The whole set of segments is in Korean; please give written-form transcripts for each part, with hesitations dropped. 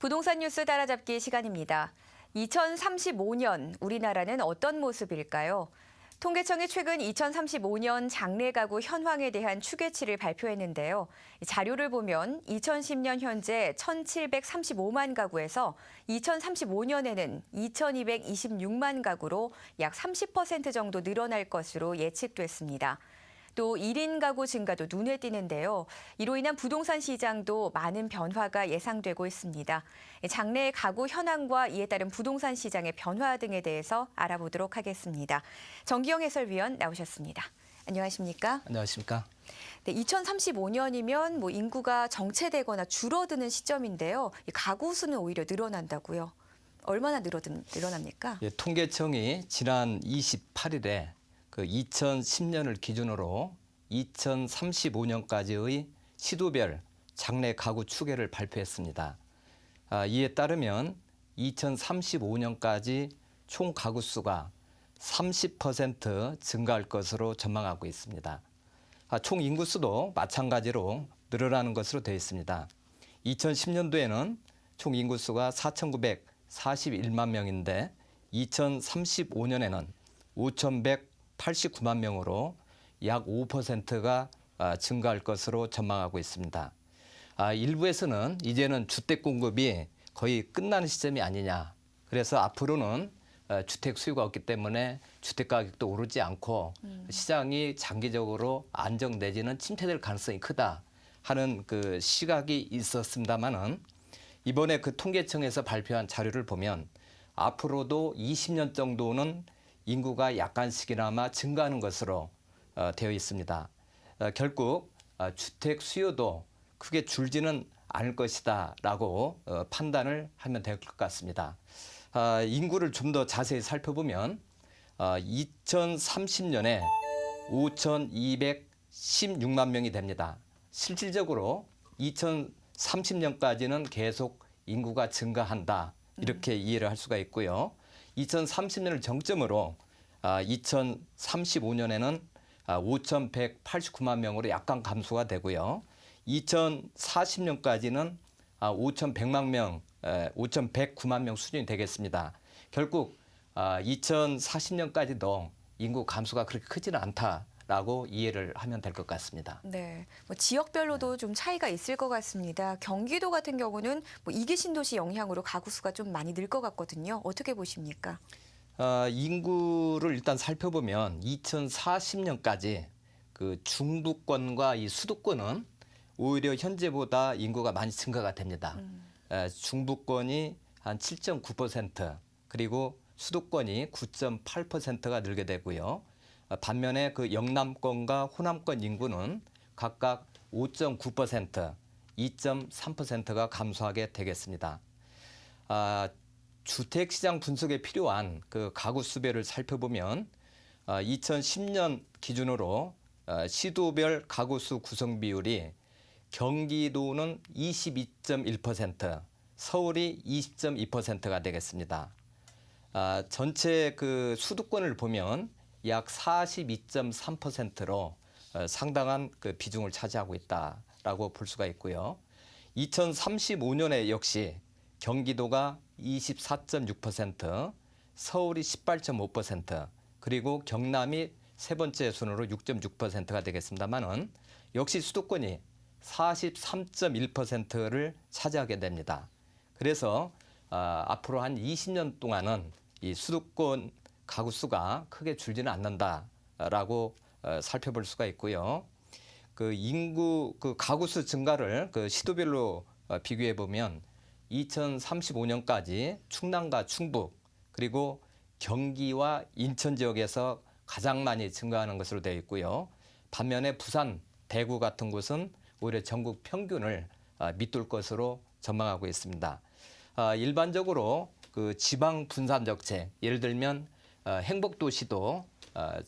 부동산 뉴스 따라잡기 시간입니다. 2035년 우리나라는 어떤 모습일까요? 통계청이 최근 2035년 장래 가구 현황에 대한 추계치를 발표했는데요. 자료를 보면 2010년 현재 1,735만 가구에서 2035년에는 2,226만 가구로 약 30% 정도 늘어날 것으로 예측됐습니다. 또 1인 가구 증가도 눈에 띄는데요. 이로 인한 부동산 시장도 많은 변화가 예상되고 있습니다. 장래 가구 현황과 이에 따른 부동산 시장의 변화 등에 대해서 알아보도록 하겠습니다. 정기영 해설위원 나오셨습니다. 안녕하십니까? 안녕하십니까? 네, 2035년이면 인구가 정체되거나 줄어드는 시점인데요. 가구 수는 오히려 늘어난다고요. 얼마나 늘어납니까? 예, 통계청이 지난 28일에 2010년을 기준으로 2035년까지의 시도별 장래 가구 추계를 발표했습니다. 이에 따르면 2035년까지 총 가구 수가 30% 증가할 것으로 전망하고 있습니다. 총 인구 수도 마찬가지로 늘어나는 것으로 되어 있습니다. 2010년도에는 총 인구 수가 4,941만 명인데 2035년에는 5,189만 명으로 약 5%가 증가할 것으로 전망하고 있습니다. 일부에서는 이제는 주택 공급이 거의 끝나는 시점이 아니냐. 그래서 앞으로는 주택 수요가 없기 때문에 주택 가격도 오르지 않고 시장이 장기적으로 안정 내지는 침체될 가능성이 크다 하는 그 시각이 있었습니다만은 이번에 그 통계청에서 발표한 자료를 보면 앞으로도 20년 정도는 인구가 약간씩이나마 증가하는 것으로 되어 있습니다. 결국 주택 수요도 크게 줄지는 않을 것이다라고 판단을 하면 될 것 같습니다. 인구를 좀 더 자세히 살펴보면 2030년에 5,216만 명이 됩니다. 실질적으로 2030년까지는 계속 인구가 증가한다. 이렇게 이해를 할 수가 있고요. 2030년을 정점으로 2035년에는 5,189만 명으로 약간 감소가 되고요. 2040년까지는 5,109만 명 수준이 되겠습니다. 결국 2040년까지도 인구 감소가 그렇게 크지는 않다라고 이해를 하면 될 것 같습니다. 네, 지역별로도 좀 차이가 있을 것 같습니다. 경기도 같은 경우는 2기 신도시 영향으로 가구 수가 좀 많이 늘 것 같거든요. 어떻게 보십니까? 인구를 일단 살펴보면 2040년까지 그 중부권과 이 수도권은 오히려 현재보다 인구가 많이 증가가 됩니다. 중부권이 한 7.9% 그리고 수도권이 9.8%가 늘게 되고요. 반면에 그 영남권과 호남권 인구는 각각 5.9%, 2.3%가 감소하게 되겠습니다. 주택시장 분석에 필요한 그 가구 수배를 살펴보면 2010년 기준으로 시도별 가구 수 구성 비율이 경기도는 22.1%, 서울이 20.2%가 되겠습니다. 전체 그 수도권을 보면 약 42.3%로 상당한 그 비중을 차지하고 있다라고 볼 수가 있고요. 2035년에 역시 경기도가 24.6%, 서울이 18.5%, 그리고 경남이 세 번째 순으로 6.6%가 되겠습니다만은 역시 수도권이 43.1%를 차지하게 됩니다. 그래서 앞으로 한 20년 동안은 이 수도권 가구 수가 크게 줄지는 않는다라고 살펴볼 수가 있고요. 그 인구 그 가구 수 증가를 그 시도별로 비교해 보면 2035년까지 충남과 충북 그리고 경기와 인천 지역에서 가장 많이 증가하는 것으로 되어 있고요. 반면에 부산, 대구 같은 곳은 오히려 전국 평균을 밑돌 것으로 전망하고 있습니다. 일반적으로 그 지방 분산 정책, 예를 들면 행복도시도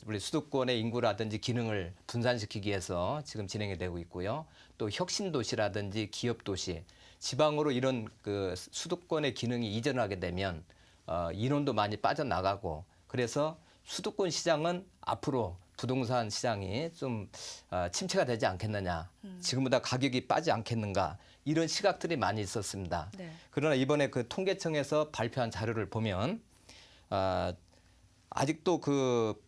우리 수도권의 인구라든지 기능을 분산시키기 위해서 지금 진행이 되고 있고요. 또 혁신도시라든지 기업도시, 지방으로 이런 그 수도권의 기능이 이전하게 되면 인원도 많이 빠져나가고 그래서 수도권 시장은 앞으로 부동산 시장이 좀 침체가 되지 않겠느냐, 지금보다 가격이 빠지 않겠는가 이런 시각들이 많이 있었습니다. 네. 그러나 이번에 그 통계청에서 발표한 자료를 보면 아직도 그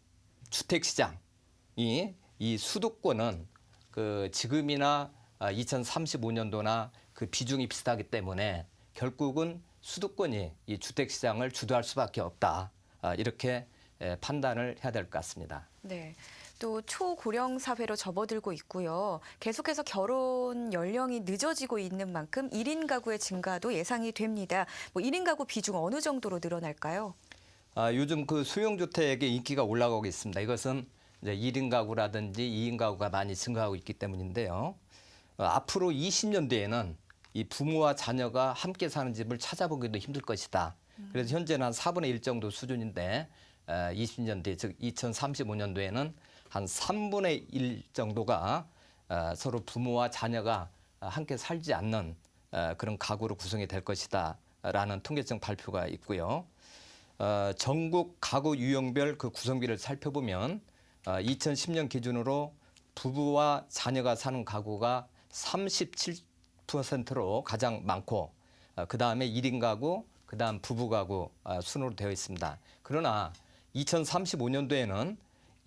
주택 시장이 이 수도권은 그 지금이나 2035년도나 그 비중이 비슷하기 때문에 결국은 수도권이 이 주택 시장을 주도할 수밖에 없다. 이렇게 판단을 해야 될 것 같습니다. 네. 또 초고령 사회로 접어들고 있고요. 계속해서 결혼 연령이 늦어지고 있는 만큼 1인 가구의 증가도 예상이 됩니다. 뭐 1인 가구 비중 어느 정도로 늘어날까요? 요즘 그 소형주택의 인기가 올라가고 있습니다. 이것은 이제 1인 가구라든지 2인 가구가 많이 증가하고 있기 때문인데요. 앞으로 20년 뒤에는 이 부모와 자녀가 함께 사는 집을 찾아보기도 힘들 것이다. 그래서 현재는 한 4분의 1 정도 수준인데 20년 뒤, 즉 2035년도에는 한 3분의 1 정도가 서로 부모와 자녀가 함께 살지 않는 그런 가구로 구성이 될 것이다라는 통계청 발표가 있고요. 전국 가구 유형별 그 구성비를 살펴보면 2010년 기준으로 부부와 자녀가 사는 가구가 37%로 가장 많고 그다음에 1인 가구, 그다음 부부 가구 순으로 되어 있습니다. 그러나 2035년도에는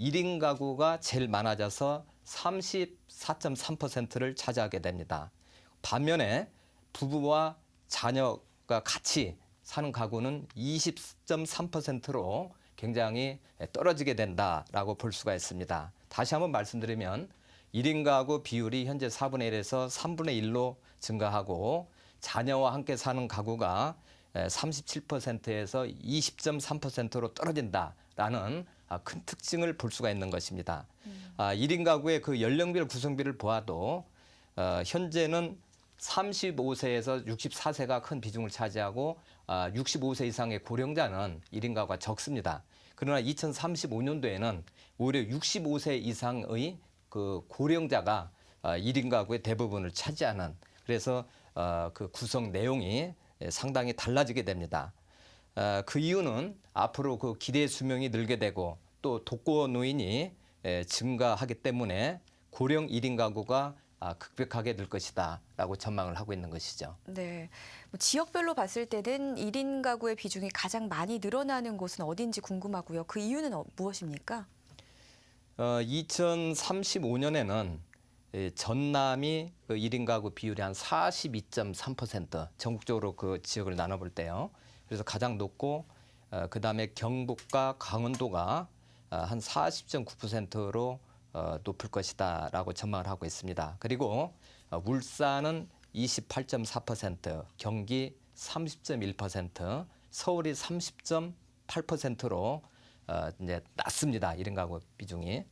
1인 가구가 제일 많아져서 34.3%를 차지하게 됩니다. 반면에 부부와 자녀가 같이 사는 가구는 20.3%로 굉장히 떨어지게 된다라고 볼 수가 있습니다. 다시 한번 말씀드리면 1인 가구 비율이 현재 4분의 1에서 3분의 1로 증가하고 자녀와 함께 사는 가구가 37%에서 20.3%로 떨어진다라는 큰 특징을 볼 수가 있는 것입니다. 1인 가구의 그 연령별 구성비를 보아도 현재는 35세에서 64세가 큰 비중을 차지하고 65세 이상의 고령자는 1인 가구가 적습니다. 그러나 2035년도에는 오히려 65세 이상의 그 고령자가 1인 가구의 대부분을 차지하는, 그래서 그 구성 내용이 상당히 달라지게 됩니다. 그 이유는 앞으로 그 기대 수명이 늘게 되고 또 독거 노인이 증가하기 때문에 고령 1인 가구가 급격하게 늘 것이다라고 전망을 하고 있는 것이죠. 네. 뭐 지역별로 봤을 때는 1인 가구의 비중이 가장 많이 늘어나는 곳은 어딘지 궁금하고요. 그 이유는 무엇입니까? 2035년에는 전남이 그 1인 가구 비율이 한 42.3%, 전국적으로 그 지역을 나눠볼 때요. 그래서 가장 높고 그다음에 경북과 강원도가 한 40.9%로 높을 것이다라고 전망을 하고 있습니다. 그리고 울산은 28.4%, 경기 30.1%, 서울이 30.8%로 이제 낮습니다. 1인 가구 비중이.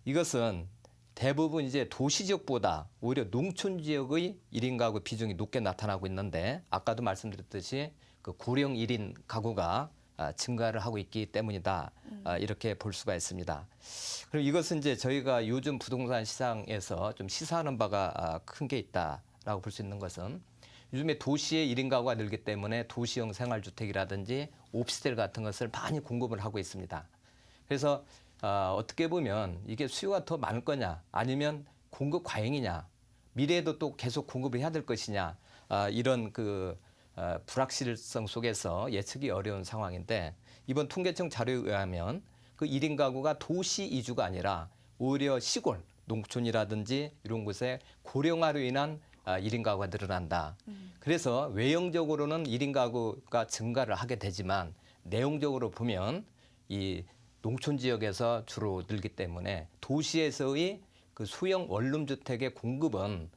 이것은 대부분 이제 도시 지역보다 오히려 농촌 지역의 1인 가구 비중이 높게 나타나고 있는데, 아까도 말씀드렸듯이 그 고령 1인 가구가 증가를 하고 있기 때문이다. 이렇게 볼 수가 있습니다. 그리고 이것은 이제 저희가 요즘 부동산 시장에서 좀 시사하는 바가 큰 게 있다라고 볼 수 있는 것은, 요즘에 도시의 1인 가구가 늘기 때문에 도시형 생활주택이라든지 오피스텔 같은 것을 많이 공급을 하고 있습니다. 그래서 어떻게 보면 이게 수요가 더 많을 거냐, 아니면 공급 과잉이냐, 미래에도 또 계속 공급을 해야 될 것이냐, 이런 그 불확실성 속에서 예측이 어려운 상황인데, 이번 통계청 자료에 의하면 그 1인 가구가 도시 이주가 아니라 오히려 시골, 농촌이라든지 이런 곳에 고령화로 인한 1인 가구가 늘어난다. 그래서 외형적으로는 1인 가구가 증가를 하게 되지만 내용적으로 보면 이 농촌 지역에서 주로 늘기 때문에 도시에서의 그 소형 원룸 주택의 공급은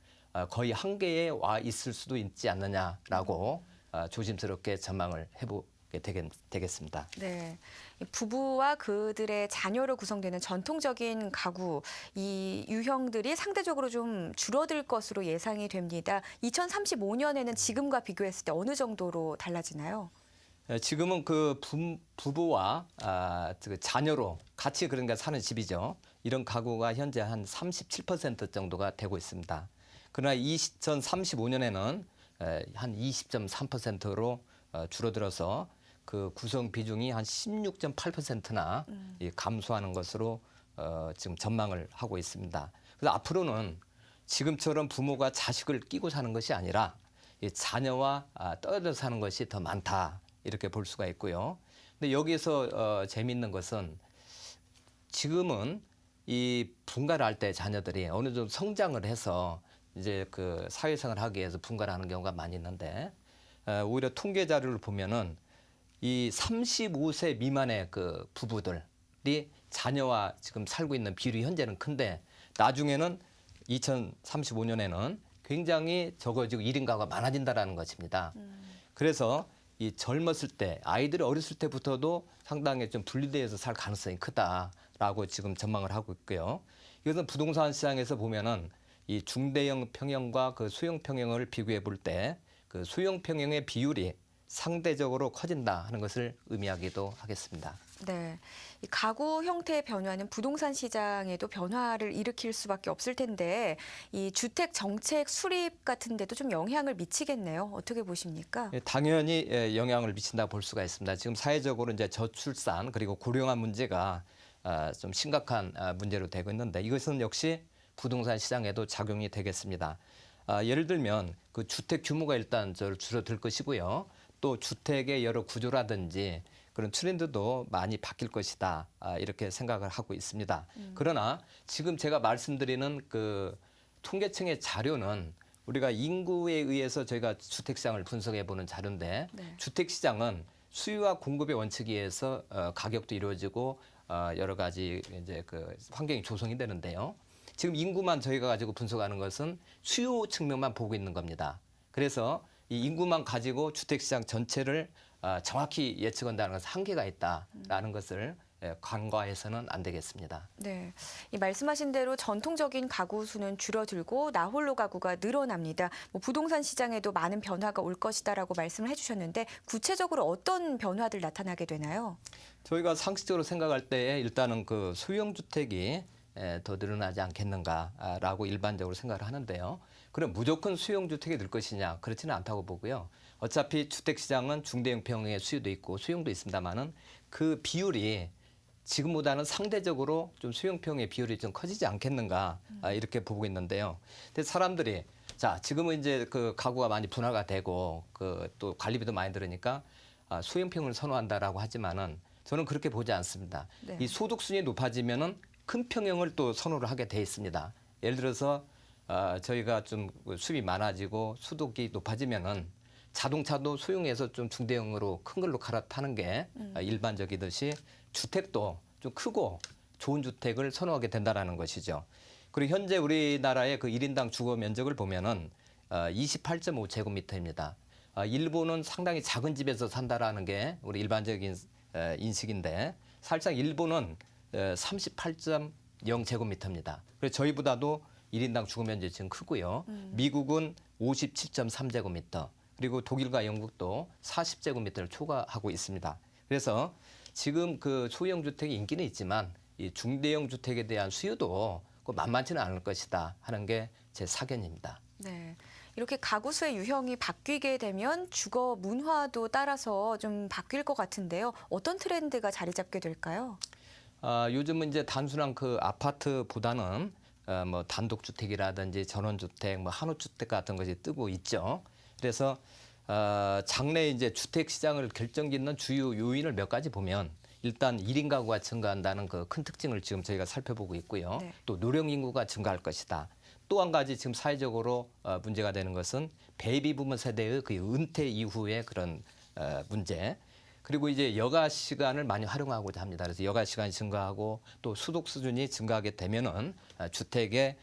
거의 한계에 와 있을 수도 있지 않느냐라고 조심스럽게 전망을 해보게 되겠습니다. 네. 부부와 그들의 자녀로 구성되는 전통적인 가구, 이 유형들이 상대적으로 좀 줄어들 것으로 예상이 됩니다. 2035년에는 지금과 비교했을 때 어느 정도로 달라지나요? 지금은 그 부부와 그 자녀로 같이 그러니까 사는 집이죠. 이런 가구가 현재 한 37% 정도가 되고 있습니다. 그러나 2035년에는 한 20.3%로 줄어들어서 그 구성 비중이 한 16.8%나 감소하는 것으로 지금 전망을 하고 있습니다. 그래서 앞으로는 지금처럼 부모가 자식을 끼고 사는 것이 아니라 이 자녀와 떨어져 사는 것이 더 많다 이렇게 볼 수가 있고요. 근데 여기서 재미있는 것은 지금은 이 분가를 할 때 자녀들이 어느 정도 성장을 해서 이제 그 사회생활을 하기 위해서 분가를 하는 경우가 많이 있는데 오히려 통계 자료를 보면은 이 35세 미만의 그 부부들이 자녀와 지금 살고 있는 비율이 현재는 큰데 나중에는 2035년에는 굉장히 적어지고 1인 가구가 많아진다라는 것입니다. 그래서 이 젊었을 때 아이들이 어렸을 때부터도 상당히 좀 분리되어서 살 가능성이 크다라고 지금 전망을 하고 있고요. 이것은 부동산 시장에서 보면은 이 중대형 평형과 그 소형 평형을 비교해 볼 때 그 소형 평형의 비율이 상대적으로 커진다 하는 것을 의미하기도 하겠습니다. 네, 이 가구 형태의 변화는 부동산 시장에도 변화를 일으킬 수밖에 없을 텐데 이 주택 정책 수립 같은 데도 좀 영향을 미치겠네요. 어떻게 보십니까? 당연히 영향을 미친다 볼 수가 있습니다. 지금 사회적으로 이제 저출산 그리고 고령화 문제가 좀 심각한 문제로 되고 있는데 이것은 역시 부동산 시장에도 작용이 되겠습니다. 예를 들면 그 주택 규모가 일단 줄어들 것이고요. 또 주택의 여러 구조라든지 그런 트렌드도 많이 바뀔 것이다. 이렇게 생각을 하고 있습니다. 그러나 지금 제가 말씀드리는 그 통계청의 자료는 우리가 인구에 의해서 저희가 주택시장을 분석해 보는 자료인데 네. 주택시장은 수요와 공급의 원칙에 의해서 가격도 이루어지고 여러 가지 이제 그 환경이 조성이 되는데요. 지금 인구만 저희가 가지고 분석하는 것은 수요 측면만 보고 있는 겁니다. 그래서 이 인구만 가지고 주택시장 전체를 정확히 예측한다는 것은 한계가 있다라는 것을 간과해서는 안 되겠습니다. 네, 이 말씀하신 대로 전통적인 가구 수는 줄어들고 나홀로 가구가 늘어납니다. 뭐 부동산 시장에도 많은 변화가 올 것이다라고 말씀을 해주셨는데 구체적으로 어떤 변화들 나타나게 되나요? 저희가 상식적으로 생각할 때 일단은 그 소형 주택이 더 늘어나지 않겠는가라고 일반적으로 생각을 하는데요. 그럼 무조건 수용 주택이 늘 것이냐? 그렇지는 않다고 보고요. 어차피 주택 시장은 중대형 평형의 수요도 있고 수용도 있습니다만은 그 비율이 지금보다는 상대적으로 좀 수용평의 비율이 좀 커지지 않겠는가 이렇게 보고 있는데요. 근데 사람들이 자 지금은 이제 그 가구가 많이 분화가 되고 그 또 관리비도 많이 들으니까 수용평을 선호한다라고 하지만은 저는 그렇게 보지 않습니다. 네. 이 소득 수준이 높아지면은 큰 평형을 또 선호를 하게 돼 있습니다. 예를 들어서 저희가 좀 수입이 많아지고 소득이 높아지면은 자동차도 소형에서 좀 중대형으로 큰 걸로 갈아타는 게 일반적이듯이 주택도 좀 크고 좋은 주택을 선호하게 된다라는 것이죠. 그리고 현재 우리나라의 그 1인당 주거 면적을 보면은 28.5제곱미터입니다. 일본은 상당히 작은 집에서 산다라는 게 우리 일반적인 인식인데 사실상 일본은 38.0제곱미터입니다. 그래서 저희보다도 1인당 주거 면적이 지금 크고요. 미국은 57.3제곱미터, 그리고 독일과 영국도 40제곱미터를 초과하고 있습니다. 그래서 지금 그 소형 주택의 인기는 있지만 이 중대형 주택에 대한 수요도 만만치는 않을 것이다 하는 게 제 사견입니다. 네. 이렇게 가구 수의 유형이 바뀌게 되면 주거 문화도 따라서 좀 바뀔 것 같은데요. 어떤 트렌드가 자리 잡게 될까요? 요즘은 이제 단순한 그 아파트보다는 뭐 단독주택이라든지 전원주택, 뭐 한호주택 같은 것이 뜨고 있죠. 그래서 장래 이제 주택 시장을 결정짓는 주요 요인을 몇 가지 보면 일단 1인 가구가 증가한다는 그 큰 특징을 지금 저희가 살펴보고 있고요. 네. 또 노령 인구가 증가할 것이다. 또 한 가지 지금 사회적으로 문제가 되는 것은 베이비 부머 세대의 그 은퇴 이후의 그런 문제. 그리고 이제 여가 시간을 많이 활용하고자 합니다. 그래서 여가 시간이 증가하고 또 소득 수준이 증가하게 되면은 주택의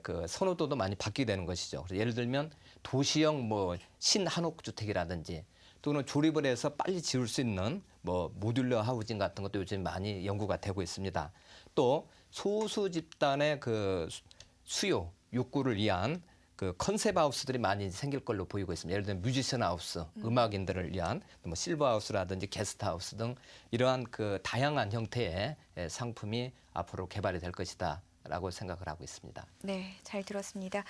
그 선호도도 많이 바뀌게 되는 것이죠. 그래서 예를 들면 도시형 뭐 신한옥 주택이라든지 또는 조립을 해서 빨리 지을 수 있는 뭐 모듈러 하우징 같은 것도 요즘 많이 연구가 되고 있습니다. 또 소수 집단의 그 수요, 욕구를 위한 그 컨셉 하우스들이 많이 생길 걸로 보이고 있습니다. 예를 들면 뮤지션 하우스, 음악인들을 위한 뭐 실버 하우스라든지 게스트 하우스 등 이러한 그 다양한 형태의 상품이 앞으로 개발이 될 것이다. 않을까라고 생각을 하고 있습니다. 네, 잘 들었습니다.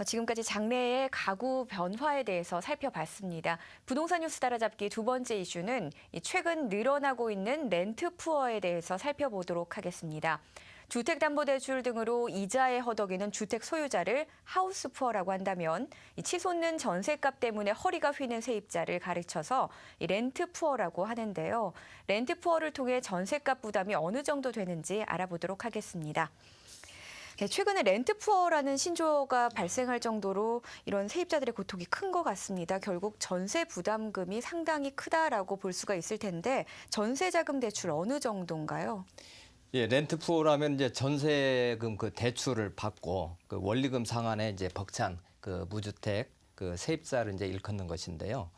지금까지 장래의 가구 변화에 대해서 살펴봤습니다. 부동산 뉴스 따라잡기 두 번째 이슈는 최근 늘어나고 있는 렌트 푸어에 대해서 살펴보도록 하겠습니다. 주택담보대출 등으로 이자에 허덕이는 주택 소유자를 하우스 푸어라고 한다면 치솟는 전셋값 때문에 허리가 휘는 세입자를 가르쳐서 렌트 푸어라고 하는데요. 렌트 푸어를 통해 전셋값 부담이 어느 정도 되는지 알아보도록 하겠습니다. 네, 최근에 렌트 푸어라는 신조어가 발생할 정도로 이런 세입자들의 고통이 큰 것 같습니다. 결국 전세 부담금이 상당히 크다라고 볼 수가 있을 텐데 전세자금 대출 어느 정도인가요? 예, 렌트 푸어라면 이제 전세금 그 대출을 받고 그 원리금 상환에 이제 벅찬 그 무주택 그 세입자를 이제 일컫는 것인데요.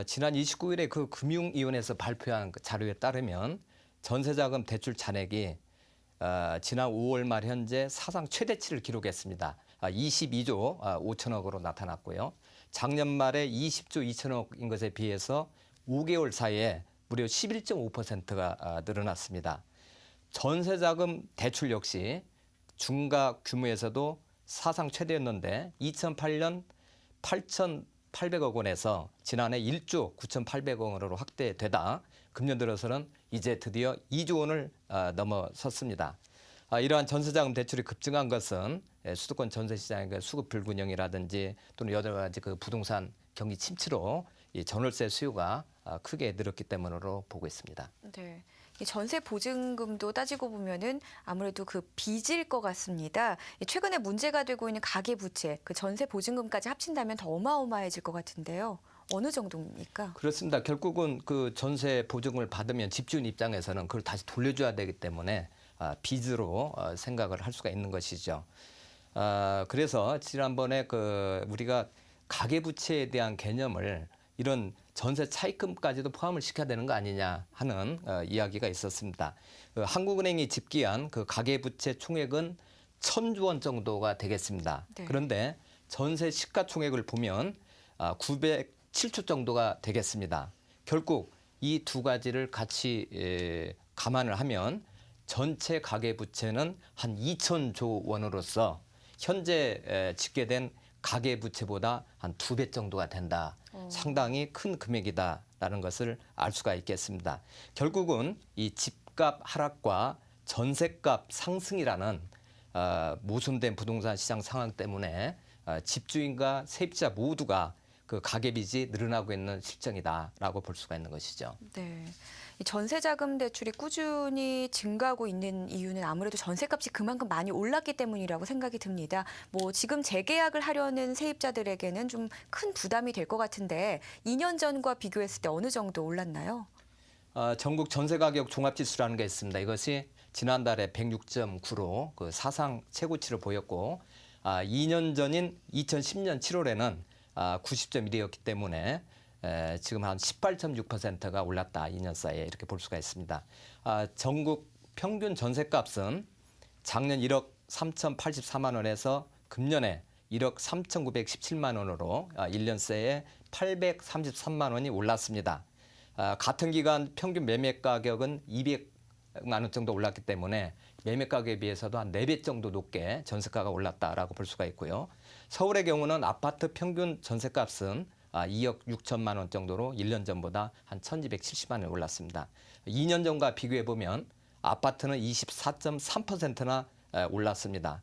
지난 29일에 그 금융위원회에서 발표한 그 자료에 따르면 전세자금 대출 잔액이 지난 5월 말 현재 사상 최대치를 기록했습니다. 22조 5천억으로 나타났고요. 작년 말에 20조 2천억인 것에 비해서 5개월 사이에 무려 11.5%가 늘어났습니다. 전세자금 대출 역시 중과 규모에서도 사상 최대였는데 2008년 8,800억 원에서 지난해 1조 9,800억 원으로 확대되다 금년 들어서는 이제 드디어 2조 원을 넘어섰습니다. 이러한 전세자금 대출이 급증한 것은 수도권 전세시장의 수급 불균형이라든지 또는 여러 가지 그 부동산 경기 침체로 이 전월세 수요가 크게 늘었기 때문으로 보고 있습니다. 네. 이 전세 보증금도 따지고 보면은 아무래도 그 빚일 것 같습니다. 최근에 문제가 되고 있는 가계부채, 그 전세 보증금까지 합친다면 더 어마어마해질 것 같은데요. 어느 정도입니까? 그렇습니다. 결국은 그 전세 보증금을 받으면 집주인 입장에서는 그걸 다시 돌려줘야 되기 때문에 빚으로 생각을 할 수가 있는 것이죠. 그래서 지난번에 그 우리가 가계부채에 대한 개념을 이런 전세 차입금까지도 포함을 시켜야 되는 거 아니냐 하는 이야기가 있었습니다. 한국은행이 집계한 그 가계부채 총액은 1,000조 원 정도가 되겠습니다. 네. 그런데 전세 시가총액을 보면 907조 정도가 되겠습니다. 결국 이 두 가지를 같이 감안을 하면 전체 가계부채는 한 2,000조 원으로서 현재 집계된 가계부채보다 한 2배 정도가 된다. 상당히 큰 금액이다라는 것을 알 수가 있겠습니다. 결국은 이 집값 하락과 전셋값 상승이라는 모순된 부동산 시장 상황 때문에 집주인과 세입자 모두가 그 가계빚이 늘어나고 있는 실정이다라고 볼 수가 있는 것이죠. 네. 이 전세자금 대출이 꾸준히 증가하고 있는 이유는 아무래도 전세값이 그만큼 많이 올랐기 때문이라고 생각이 듭니다. 뭐 지금 재계약을 하려는 세입자들에게는 좀 큰 부담이 될 것 같은데 2년 전과 비교했을 때 어느 정도 올랐나요? 전국 전세가격 종합지수라는 게 있습니다. 이것이 지난달에 106.9로 그 사상 최고치를 보였고 2년 전인 2010년 7월에는 90.1이었기 때문에 지금 한 18.6%가 올랐다. 2년 사이에 이렇게 볼 수가 있습니다. 전국 평균 전셋값은 작년 1억 3,084만 원에서 금년에 1억 3,917만 원으로 1년 새에 833만 원이 올랐습니다. 같은 기간 평균 매매 가격은 200만 원 정도 올랐기 때문에 매매 가격에 비해서도 한 4배 정도 높게 전세가가 올랐다라고 볼 수가 있고요. 서울의 경우는 아파트 평균 전세값은 2억 6천만 원 정도로 1년 전보다 한 1,270만 원이 올랐습니다. 2년 전과 비교해 보면 아파트는 24.3%나 올랐습니다.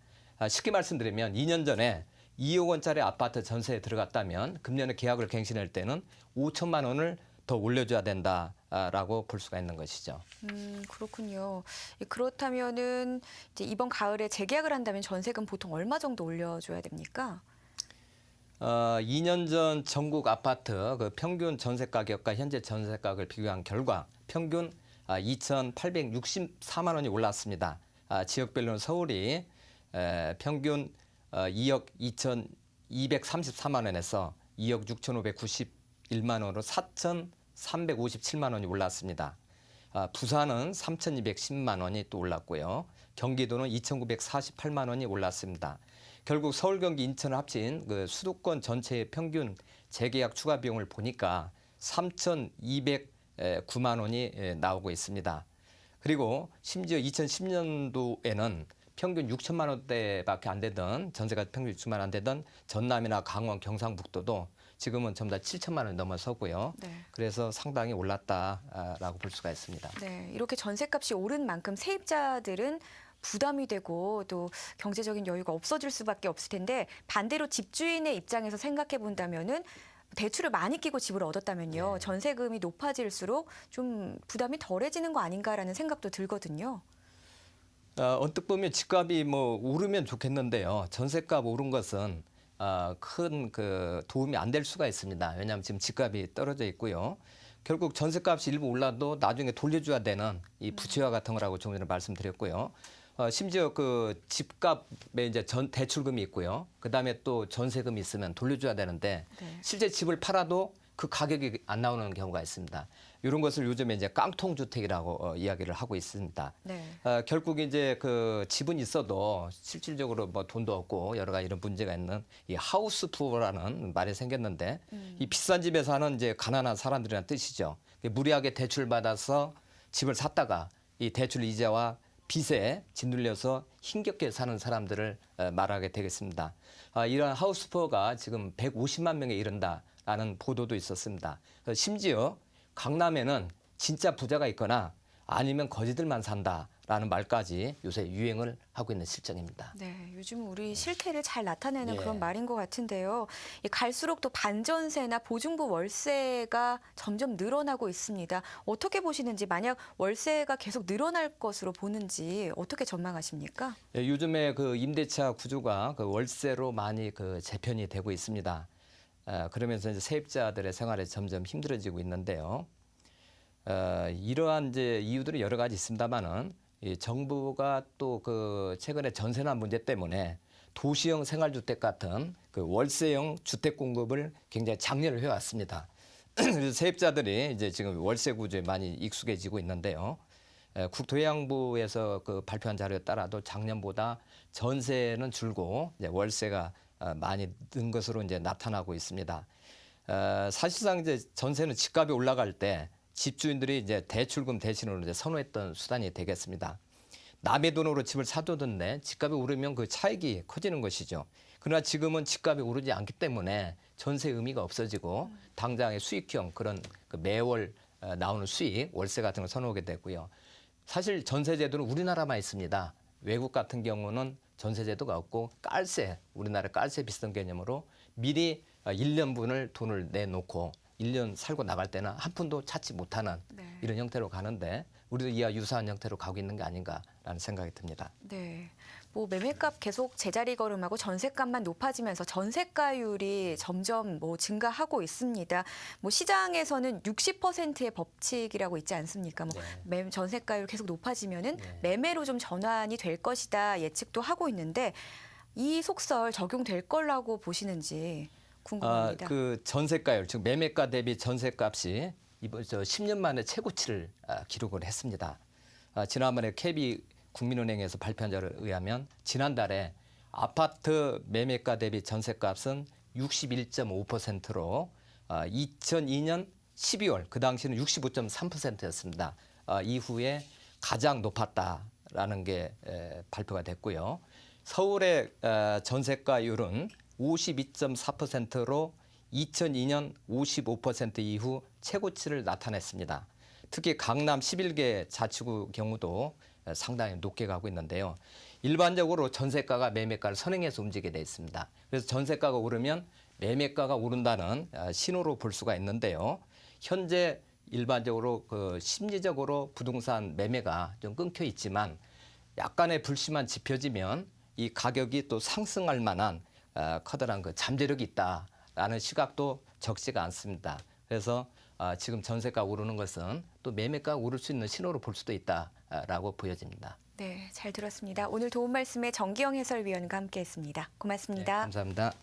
쉽게 말씀드리면 2년 전에 2억 원짜리 아파트 전세에 들어갔다면 금년에 계약을 갱신할 때는 5천만 원을 더 올려줘야 된다라고 볼 수가 있는 것이죠. 그렇군요. 그렇다면은 이제 이번 가을에 재계약을 한다면 전세금 보통 얼마 정도 올려줘야 됩니까? 2년 전 전국 아파트 그 평균 전세 가격과 현재 전세 가격을 비교한 결과 평균 2,864만 원이 올랐습니다. 지역별로는 서울이 평균 2억 2,234만 원에서 2억 6,591만 원으로 4,357만 원이 올랐습니다. 부산은 3,210만 원이 또 올랐고요. 경기도는 2,948만 원이 올랐습니다. 결국 서울, 경기, 인천을 합친 그 수도권 전체의 평균 재계약 추가 비용을 보니까 3,209만 원이 나오고 있습니다. 그리고 심지어 2010년도에는 평균 6천만 원대밖에 안 되던 전세가 평균 6천만 원 안 되던 전남이나 강원, 경상북도도 지금은 전부 다 7천만 원 넘어서고요. 네. 그래서 상당히 올랐다라고 볼 수가 있습니다. 네, 이렇게 전셋값이 오른 만큼 세입자들은 부담이 되고 또 경제적인 여유가 없어질 수밖에 없을 텐데 반대로 집주인의 입장에서 생각해 본다면은 대출을 많이 끼고 집을 얻었다면요. 네. 전세금이 높아질수록 좀 부담이 덜해지는 거 아닌가라는 생각도 들거든요. 언뜻 보면 집값이 뭐 오르면 좋겠는데요. 전세값 오른 것은 큰 그 도움이 안 될 수가 있습니다. 왜냐하면 지금 집값이 떨어져 있고요. 결국 전세값이 일부 올라도 나중에 돌려줘야 되는 이 부채와 같은 거라고 좀 전에 말씀드렸고요. 심지어 그 집값에 이제 대출금이 있고요. 그다음에 또 전세금이 있으면 돌려줘야 되는데 네. 실제 집을 팔아도 그 가격이 안 나오는 경우가 있습니다. 이런 것을 요즘에 이제 깡통 주택이라고 이야기를 하고 있습니다. 네. 결국 이제 그 집은 있어도 실질적으로 뭐 돈도 없고 여러 가지 이런 문제가 있는 이 하우스 푸어라는 말이 생겼는데 이 비싼 집에 사는 이제 가난한 사람들이라는 뜻이죠. 무리하게 대출 받아서 집을 샀다가 이 대출 이자와 빚에 짓눌려서 힘겹게 사는 사람들을 말하게 되겠습니다. 이러한 하우스 푸어가 지금 150만 명에 이른다라는 보도도 있었습니다. 심지어 강남에는 진짜 부자가 있거나 아니면 거지들만 산다라는 말까지 요새 유행을 하고 있는 실정입니다. 네, 요즘 우리 실태를 잘 나타내는 예. 그런 말인 것 같은데요. 갈수록 또 반전세나 보증부 월세가 점점 늘어나고 있습니다. 어떻게 보시는지, 만약 월세가 계속 늘어날 것으로 보는지 어떻게 전망하십니까? 예, 요즘에 그 임대차 구조가 그 월세로 많이 그 재편이 되고 있습니다. 그러면서 이제 세입자들의 생활이 점점 힘들어지고 있는데요. 이러한 이제 이유들이 여러 가지 있습니다만은 이 정부가 또 그 최근에 전세난 문제 때문에 도시형 생활주택 같은 그 월세형 주택 공급을 굉장히 장려를 해왔습니다. 그래서 세입자들이 이제 지금 월세 구조에 많이 익숙해지고 있는데요. 국토해양부에서 그 발표한 자료에 따라도 작년보다 전세는 줄고 이제 월세가 많이 는 것으로 이제 나타나고 있습니다. 사실상 이제 전세는 집값이 올라갈 때 집주인들이 이제 대출금 대신으로 이제 선호했던 수단이 되겠습니다. 남의 돈으로 집을 사두던데 집값이 오르면 그 차익이 커지는 것이죠. 그러나 지금은 집값이 오르지 않기 때문에 전세 의미가 없어지고 당장의 수익형 그런 그 매월 나오는 수익, 월세 같은 걸 선호하게 되고요. 사실 전세 제도는 우리나라만 있습니다. 외국 같은 경우는 전세 제도가 없고 깔세, 우리나라 깔세 비슷한 개념으로 미리 1년분을 돈을 내놓고 1년 살고 나갈 때는 한 푼도 찾지 못하는 네. 이런 형태로 가는데 우리도 이와 유사한 형태로 가고 있는 게 아닌가라는 생각이 듭니다. 네. 뭐 매매값 계속 제자리 걸음하고 전세값만 높아지면서 전세가율이 점점 뭐 증가하고 있습니다. 뭐 시장에서는 60%의 법칙이라고 있지 않습니까? 뭐 전세가율 계속 높아지면은 네. 매매로 좀 전환이 될 것이다 예측도 하고 있는데 이 속설 적용될 거라고 보시는지 궁금합니다. 그 전세가율, 즉 매매가 대비 전세값이 이번 10년 만에 최고치를 기록을 했습니다. 지난번에 KB 국민은행에서 발표한 자료에 의하면 지난달에 아파트 매매가 대비 전세값은 61.5%로 2002년 12월 그 당시는 65.3%였습니다. 이후에 가장 높았다라는 게 발표가 됐고요. 서울의 전세가율은 52.4%로 2002년 55% 이후 최고치를 나타냈습니다. 특히 강남 11개 자치구 경우도 상당히 높게 가고 있는데요. 일반적으로 전세가가 매매가를 선행해서 움직이게 돼 있습니다. 그래서 전세가가 오르면 매매가가 오른다는 신호로 볼 수가 있는데요. 현재 일반적으로 그 심리적으로 부동산 매매가 좀 끊겨 있지만 약간의 불씨만 지펴지면 이 가격이 또 상승할 만한 커다란 그 잠재력이 있다라는 시각도 적지가 않습니다. 그래서 지금 전세가 오르는 것은 또 매매가 오를 수 있는 신호로 볼 수도 있다라고 보여집니다. 네, 잘 들었습니다. 오늘 도움 말씀에 정기영 해설위원과 함께했습니다. 고맙습니다. 네, 감사합니다.